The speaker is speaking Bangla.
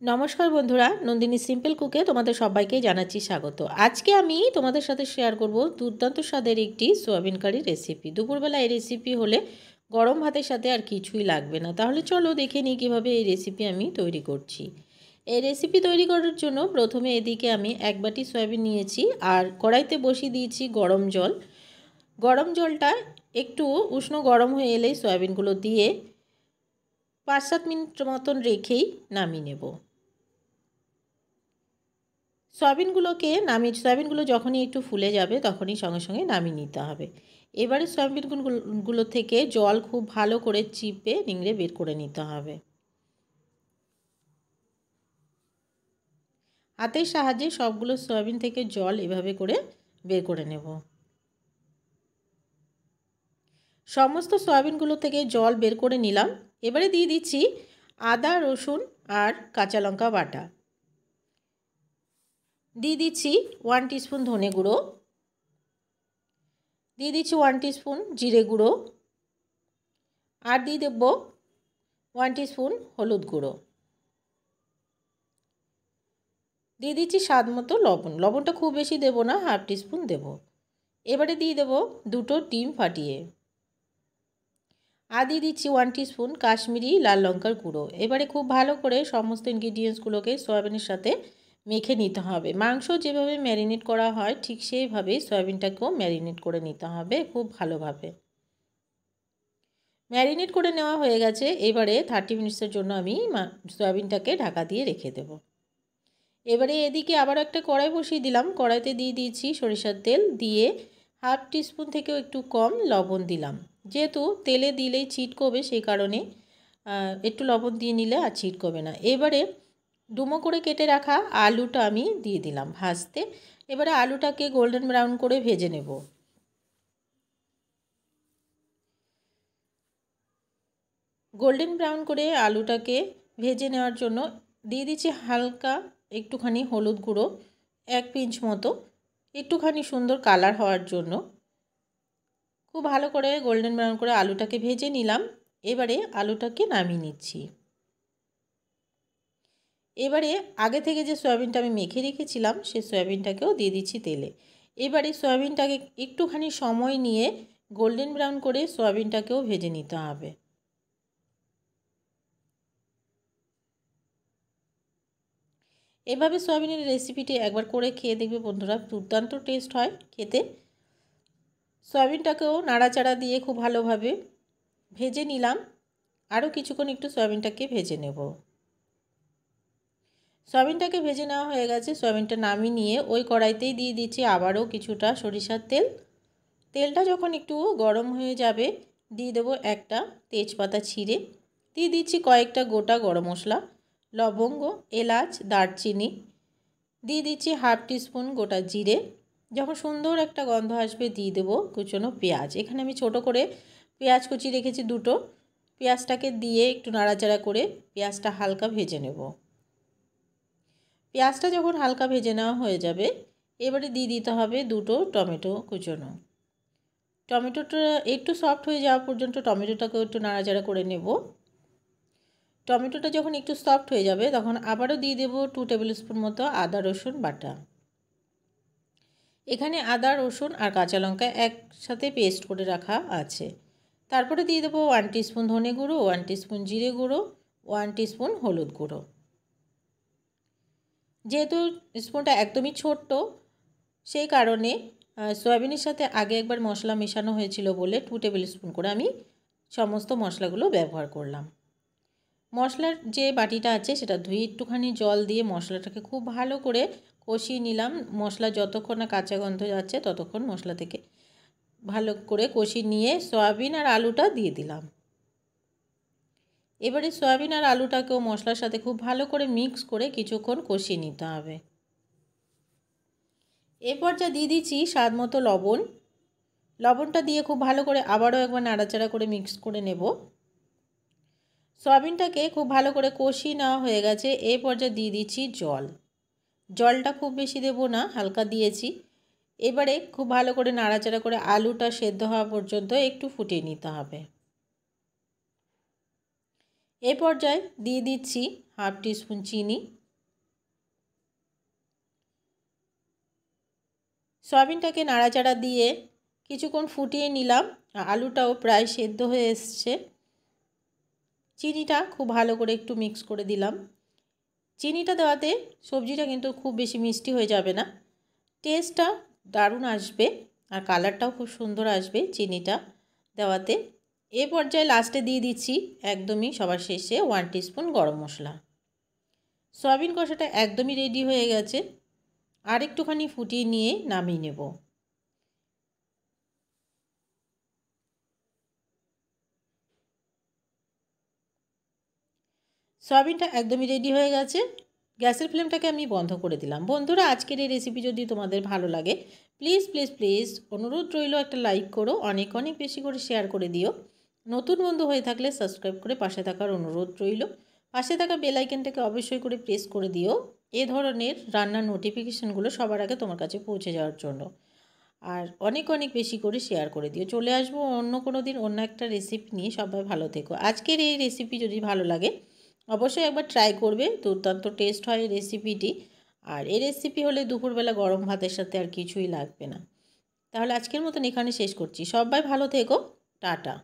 নমস্কার বন্ধুরা, নন্দিনী সিম্পল কুকে তোমাদের সবাইকে জানাচ্ছি স্বাগত। আজকে আমি তোমাদের সাথে শেয়ার করব দুর্দান্ত স্বাদের একটি সোয়াবিন কারি রেসিপি। দুপুরবেলা এই রেসিপি হলে গরম ভাতের সাথে আর কিছুই লাগবে না। তাহলে চলো দেখে নিই কীভাবে এই রেসিপি আমি তৈরি করছি। এই রেসিপি তৈরি করার জন্য প্রথমে এদিকে আমি এক বাটি সয়াবিন নিয়েছি আর কড়াইতে বসিয়ে দিয়েছি গরম জল। গরম জলটা একটু উষ্ণ গরম হয়ে এলেই সয়াবিনগুলো দিয়ে 5-7 মিনিট মতন রেখেই নামিয়ে নেব। সয়াবিনগুলো যখনই একটু ফুলে যাবে তখনই সঙ্গে সঙ্গে নামিয়ে নিতে হবে। এবারে সয়াবিনগুলো থেকে জল খুব ভালো করে চিপে নিংড়ে বের করে নিতে হবে। হাতের সাহায্যে সবগুলো সয়াবিন থেকে জল এভাবে করে বের করে নেব। সমস্ত সয়াবিনগুলো থেকে জল বের করে নিলাম। এবারে দিয়ে দিচ্ছি আদা, রসুন আর কাঁচা লঙ্কা বাটা। দিয়ে দিচ্ছি 1 টিস্পুন ধনে গুঁড়ো, দিয়ে দিচ্ছি 1 টিস্পুন জিরে গুঁড়ো, আর দিয়ে দেব 1 টিস্পুন হলুদ গুঁড়ো। দিয়ে দিচ্ছি স্বাদ মতো লবণ। লবণটা খুব বেশি দেব না, 1/2 টিস্পুন দেব। এবারে দিয়ে দেব 2টো ডিম ফাটিয়ে। আর দিয়ে দিচ্ছি 1 টিস্পুন কাশ্মীরি লাল লঙ্কার গুঁড়ো। এবারে খুব ভালো করে সমস্ত ইনগ্রিডিয়েন্টসগুলোকে সয়াবিনের সাথে মেখে নিতে হবে। মাংস যেভাবে ম্যারিনেট করা হয় ঠিক সেইভাবেই সয়াবিনটাকেও ম্যারিনেট করে নিতে হবে খুব ভালোভাবে। ম্যারিনেট করে নেওয়া হয়ে গেছে। এবারে 30 মিনিটসের জন্য আমি সয়াবিনটাকে ঢাকা দিয়ে রেখে দেব। এবারে এদিকে আবার একটা কড়াই বসিয়ে দিলাম। কড়াইতে দিয়ে দিয়েছি সরিষার তেল, দিয়ে 1/2 টিস্পুন থেকেও একটু কম লবণ দিলাম। যেহেতু তেলে দিলেই ছিটকবে সেই কারণে একটু লবণ দিয়ে নিলে আর ছিটকবে না। এবারে ডুমো করে কেটে রাখা আলুটা আমি দিয়ে দিলাম ভাজতে। এবারে আলুটাকে গোল্ডেন ব্রাউন করে ভেজে নেব। গোল্ডেন ব্রাউন করে আলুটাকে ভেজে নেওয়ার জন্য দিয়ে দিচ্ছি হালকা একটুখানি হলুদ গুঁড়ো, 1 পিঞ্চ মতো, একটুখানি সুন্দর কালার হওয়ার জন্য। খুব ভালো করে গোল্ডেন ব্রাউন করে আলুটাকে ভেজে নিলাম। এবারে আলুটাকে নামিয়ে নিচ্ছি। এবারে আগে থেকে যে সয়াবিনটা আমি মেখে রেখেছিলাম সেই সয়াবিনটাকেও দিয়ে দিচ্ছি তেলে। এবারে সয়াবিনটাকে একটুখানি সময় নিয়ে গোল্ডেন ব্রাউন করে সয়াবিনটাকেও ভেজে নিতে হবে। এভাবে সয়াবিনের রেসিপিটি একবার করে খেয়ে দেখবে বন্ধুরা, দুর্দান্ত টেস্ট হয় খেতে। সয়াবিনটাকেও নাড়াচাড়া দিয়ে খুব ভালোভাবে ভেজে নিলাম। আরও কিছুক্ষণ একটু সয়াবিনটাকে ভেজে নেব। সয়াবিনটাকে ভেজে নেওয়া হয়ে গেছে। সয়াবিনটা নামিয়ে নিয়ে ওই কড়াইতেই দিয়ে দিচ্ছি আবারও কিছুটা সরিষার তেল। তেলটা যখন একটু গরম হয়ে যাবে দিয়ে দেবো একটা তেজপাতা ছিঁড়ে, দিয়ে দিচ্ছি কয়েকটা গোটা গরম মশলা, লবঙ্গ, এলাচ, দারচিনি, দিয়ে দিচ্ছি 1/2 টিস্পুন গোটা জিরে। যখন সুন্দর একটা গন্ধ আসবে দিয়ে দেবো কুচনো পেঁয়াজ। এখানে আমি ছোট করে পেঁয়াজ কুচি রেখেছি 2টো। পেঁয়াজটাকে দিয়ে একটু নাড়াচাড়া করে পেঁয়াজটা হালকা ভেজে নেব। পেঁয়াজটা যখন হালকা ভেজে নেওয়া হয়ে যাবে এবারে দিয়ে দিতে হবে 2টো টমেটো কুচনো। টমেটোটা একটু সফট হয়ে যাওয়া পর্যন্ত টমেটোটাকেও একটু নাড়াচাড়া করে নেব। টমেটোটা যখন একটু সফট হয়ে যাবে তখন আবারও দিয়ে দেব 2 টেবিল স্পুন মতো আদা রসুন বাটা। এখানে আদা, রসুন আর কাঁচা লঙ্কা একসাথে পেস্ট করে রাখা আছে। তারপরে দিয়ে দেবো 1 টিস্পুন ধনে গুঁড়ো, 1 টিস্পুন জিরে গুঁড়ো, 1 টিস্পুন হলুদ গুঁড়ো। যেহেতু স্পুনটা একদমই ছোট্ট সেই কারণে সয়াবিনের সাথে আগে একবার মশলা মেশানো হয়েছিল বলে 2 টেবিল স্পুন করে আমি সমস্ত মশলাগুলো ব্যবহার করলাম। মশলার যে বাটিটা আছে সেটা ধুয়ে একটুখানি জল দিয়ে মশলাটাকে খুব ভালো করে কষিয়ে নিলাম। মশলা যতক্ষণ না কাঁচা গন্ধ যাচ্ছে ততক্ষণ মশলা থেকে ভালো করে কষিয়ে নিয়ে সয়াবিন আর আলুটা দিয়ে দিলাম। এবারে সয়াবিন আর আলুটাকেও মশলার সাথে খুব ভালো করে মিক্স করে কিছুক্ষণ কষিয়ে নিতে হবে। এরপর যা দিয়ে দিচ্ছি স্বাদ মতো লবণ। লবণটা দিয়ে খুব ভালো করে আবারও একবার নাড়াচাড়া করে মিক্স করে নেব। সয়াবিনটাকে খুব ভালো করে কষিয়ে নেওয়া হয়ে গেছে। এই পর্যায়ে দিয়ে দিচ্ছি জল। জলটা খুব বেশি দেব না, হালকা দিয়েছি। এবারে খুব ভালো করে নাড়াচাড়া করে আলুটা সেদ্ধ হওয়া পর্যন্ত একটু ফুটিয়ে নিতে হবে। এই পর্যায়ে দিয়ে দিচ্ছি হাফ টিস্পুন চিনি, সয়াবিনটাকে নাড়াচাড়া দিয়ে কিছুক্ষণ ফুটিয়ে নিলাম। আলুটাও প্রায় সেদ্ধ হয়ে এসছে। চিনিটা খুব ভালো করে একটু মিক্স করে দিলাম। চিনিটা দেওয়াতে সবজিটা কিন্তু খুব বেশি মিষ্টি হয়ে যাবে না, টেস্টটা দারুণ আসবে আর কালারটাও খুব সুন্দর আসবে চিনিটা দেওয়াতে। এ পর্যায়ে লাস্টে দিয়ে দিচ্ছি একদমই সবার শেষে 1 টিস্পুন গরম মশলা। সয়াবিন কষাটা একদমই রেডি হয়ে গেছে, আর একটুখানি ফুটিয়ে নিয়ে নামিয়ে নেব। সয়াবিনটা একদমই রেডি হয়ে গেছে, গ্যাসের ফ্লেমটাকে আমি বন্ধ করে দিলাম। বন্ধুরা, আজকের এই রেসিপি যদি তোমাদের ভালো লাগে প্লিজ প্লিজ প্লিজ অনুরোধ রইল একটা লাইক করো, অনেক অনেক বেশি করে শেয়ার করে দিও। নতুন বন্ধু হয়ে থাকলে সাবস্ক্রাইব করে পাশে থাকার অনুরোধ রইল। পাশে থাকা বেল আইকনটাকে অবশ্যই করে প্রেস করে দিও এ ধরনের রান্নার নোটিফিকেশানগুলো সবার আগে তোমার কাছে পৌঁছে যাওয়ার জন্য। আর অনেক অনেক বেশি করে শেয়ার করে দিও। চলে আসবো অন্য কোনো দিন অন্য একটা রেসিপি নিয়ে। সবাই ভালো থেকো। আজকের এই রেসিপি যদি ভালো লাগে অবশ্যই একবার ট্রাই করবে, দুর্দান্ত টেস্ট হয় এই রেসিপিটি। আর এই রেসিপি হলে দুপুরবেলা গরম ভাতের সাথে আর কিছুই লাগবে না। তাহলে আজকের মতন এখানে শেষ করছি। সবাই ভালো থেকো, টাটা।